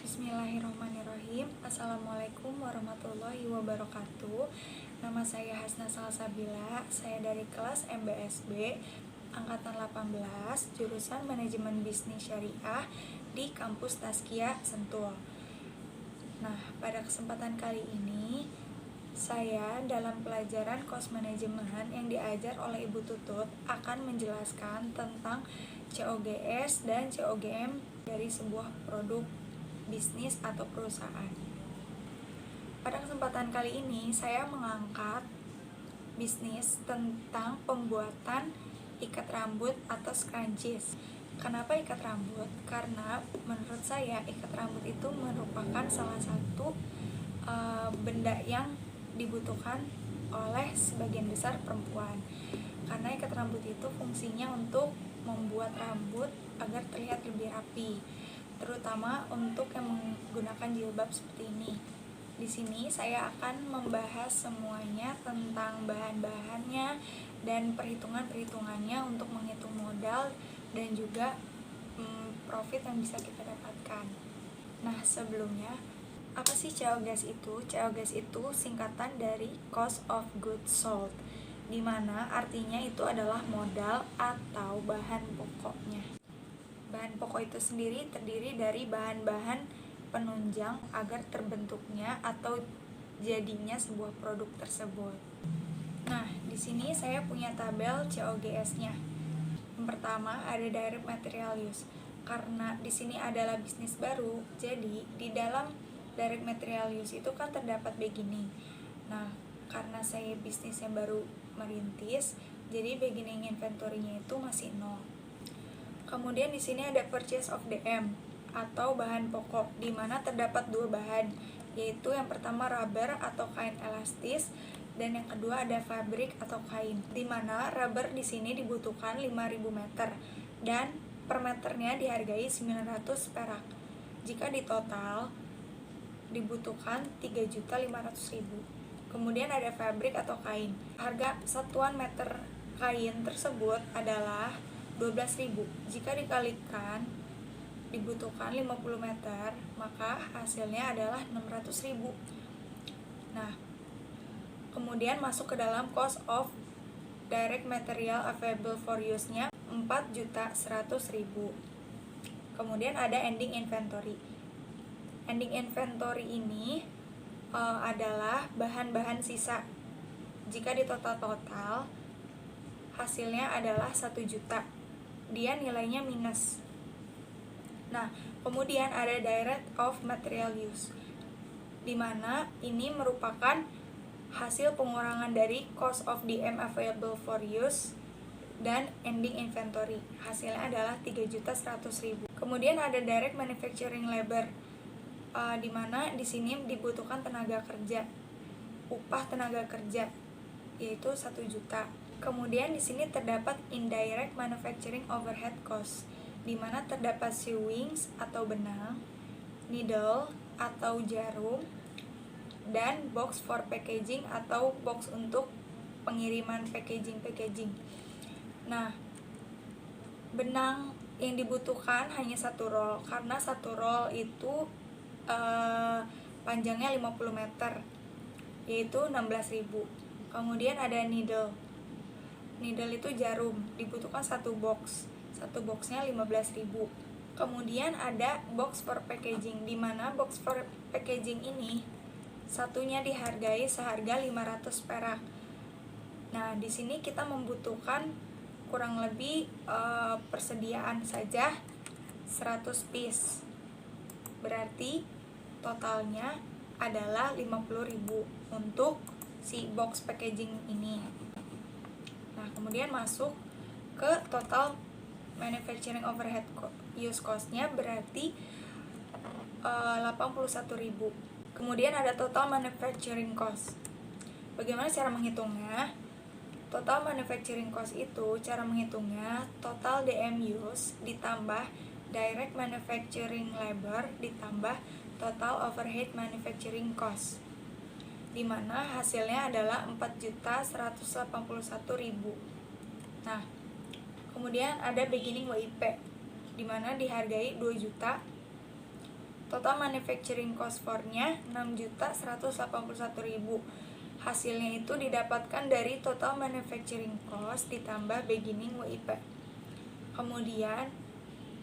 Bismillahirrahmanirrahim. Assalamualaikum warahmatullahi wabarakatuh. Nama saya Hasna Salsabila. Saya dari kelas MBSB Angkatan 18, jurusan Manajemen Bisnis Syariah di kampus Tazkiyah Sentul. Nah, pada kesempatan kali ini saya dalam pelajaran kos manajemen yang diajar oleh Ibu Tutut akan menjelaskan tentang COGS dan COGM dari sebuah produk bisnis atau perusahaan. Pada kesempatan kali ini saya mengangkat bisnis tentang pembuatan ikat rambut atau scrunchies. Kenapa ikat rambut? Karena menurut saya ikat rambut itu merupakan salah satu benda yang dibutuhkan oleh sebagian besar perempuan. Karena ikat rambut itu fungsinya untuk membuat rambut agar terlihat lebih rapi, terutama untuk yang menggunakan jilbab seperti ini. Di sini saya akan membahas semuanya tentang bahan-bahannya dan perhitungan-perhitungannya untuk menghitung modal dan juga profit yang bisa kita dapatkan. Nah, sebelumnya, apa sih COGS itu? COGS itu singkatan dari Cost of Goods Sold, di mana artinya itu adalah modal atau bahan pokoknya. Bahan pokok itu sendiri terdiri dari bahan-bahan penunjang agar terbentuknya atau jadinya sebuah produk tersebut. Nah, di sini saya punya tabel COGS-nya. Yang pertama ada direct material use. Karena di sini adalah bisnis baru, jadi di dalam direct material use itu kan terdapat beginning. Nah, karena saya bisnisnya baru merintis, jadi beginning inventory-nya itu masih 0. Kemudian di sini ada purchase of DM atau bahan pokok, di mana terdapat dua bahan, yaitu yang pertama rubber atau kain elastis dan yang kedua ada fabric atau kain, di mana rubber di sini dibutuhkan 5.000 meter dan per meternya dihargai 900 perak. Jika di total dibutuhkan 3.500.000. Kemudian ada fabric atau kain. Harga satuan meter kain tersebut adalah 12.000. Jika dikalikan dibutuhkan 50 meter, maka hasilnya adalah 600.000. Nah, kemudian masuk ke dalam cost of direct material available for use-nya 4.100.000. Kemudian ada ending inventory. Ending inventory ini adalah bahan-bahan sisa. Jika di total hasilnya adalah 1 juta. Dia nilainya minus. Nah, kemudian ada direct of material use, di mana ini merupakan hasil pengurangan dari cost of DM available for use dan ending inventory. Hasilnya adalah 3.100.000. Kemudian ada direct manufacturing labor, di mana di sini dibutuhkan tenaga kerja, upah tenaga kerja yaitu 1 juta. Kemudian di sini terdapat indirect manufacturing overhead cost, di mana terdapat sewings atau benang, needle atau jarum, dan box for packaging atau box untuk pengiriman packaging. Nah, benang yang dibutuhkan hanya 1 roll, karena 1 roll itu panjangnya 50 meter, yaitu 16.000. Kemudian ada needle itu jarum, dibutuhkan 1 box. 1 boxnya 15.000. Kemudian ada box for packaging, di mana box for packaging ini satunya dihargai seharga 500 perak. Nah, di sini kita membutuhkan kurang lebih persediaan saja 100 piece. Berarti totalnya adalah 50.000 untuk si box packaging ini. Nah, kemudian masuk ke total manufacturing overhead use cost-nya berarti 81.000. Kemudian ada total manufacturing cost. Bagaimana cara menghitungnya? Total manufacturing cost itu cara menghitungnya total DM use ditambah direct manufacturing labor ditambah total overhead manufacturing cost, di mana hasilnya adalah 4.181.000. Nah, kemudian ada beginning WIP, di mana dihargai 2 juta. Total manufacturing cost for-nya 6.181.000. Hasilnya itu didapatkan dari total manufacturing cost ditambah beginning WIP. Kemudian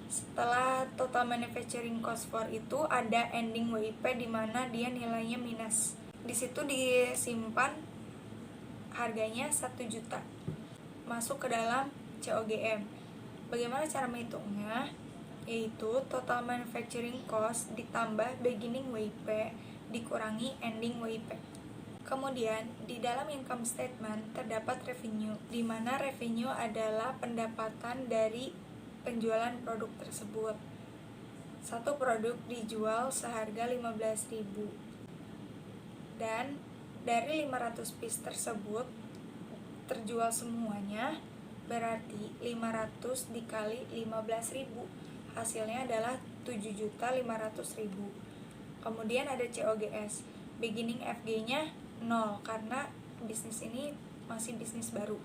setelah total manufacturing cost for itu ada ending WIP di mana dia nilainya minus. Di situ disimpan harganya 1 juta. Masuk ke dalam COGM. Bagaimana cara menghitungnya? Yaitu total manufacturing cost ditambah beginning WIP dikurangi ending WIP. Kemudian di dalam income statement terdapat revenue, di mana revenue adalah pendapatan dari penjualan produk tersebut. Satu produk dijual seharga 15.000 dan dari 500 piece tersebut terjual semuanya, berarti 500 dikali 15.000, hasilnya adalah 7.500.000. Kemudian ada COGS, beginning FG-nya 0 karena bisnis ini masih bisnis baru.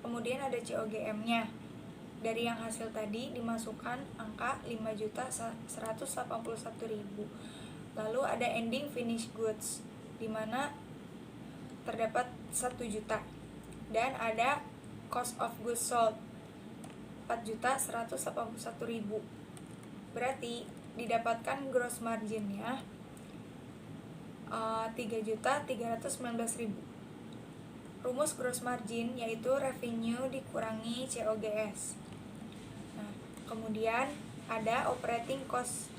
Kemudian ada COGM-nya, dari yang hasil tadi dimasukkan angka 5.181.000. Lalu ada ending finished goods, di mana terdapat 1 juta. Dan ada cost of goods sold 4.181.000. Berarti didapatkan gross marginnya 3.319.000. Rumus gross margin yaitu revenue dikurangi COGS. Nah, kemudian ada operating cost,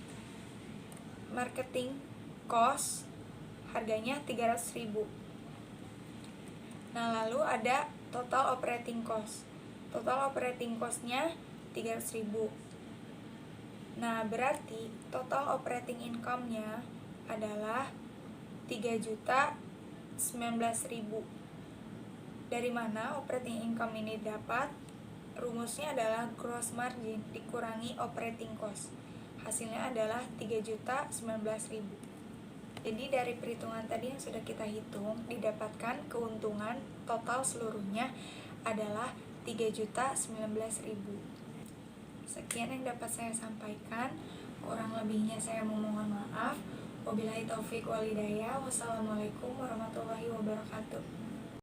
marketing cost, harganya 300.000. Nah, lalu ada total operating cost. Total operating cost-nya 300.000. Nah, berarti total operating income-nya adalah 3.019.000. Dari mana operating income ini dapat? Rumusnya adalah gross margin dikurangi operating cost. Hasilnya adalah 3.019.000. Jadi dari perhitungan tadi yang sudah kita hitung, didapatkan keuntungan total seluruhnya adalah 3.019.000. Sekian yang dapat saya sampaikan. Kurang lebihnya saya memohon maaf. Wabillahi taufiq wal hidayah. Wassalamualaikum warahmatullahi wabarakatuh.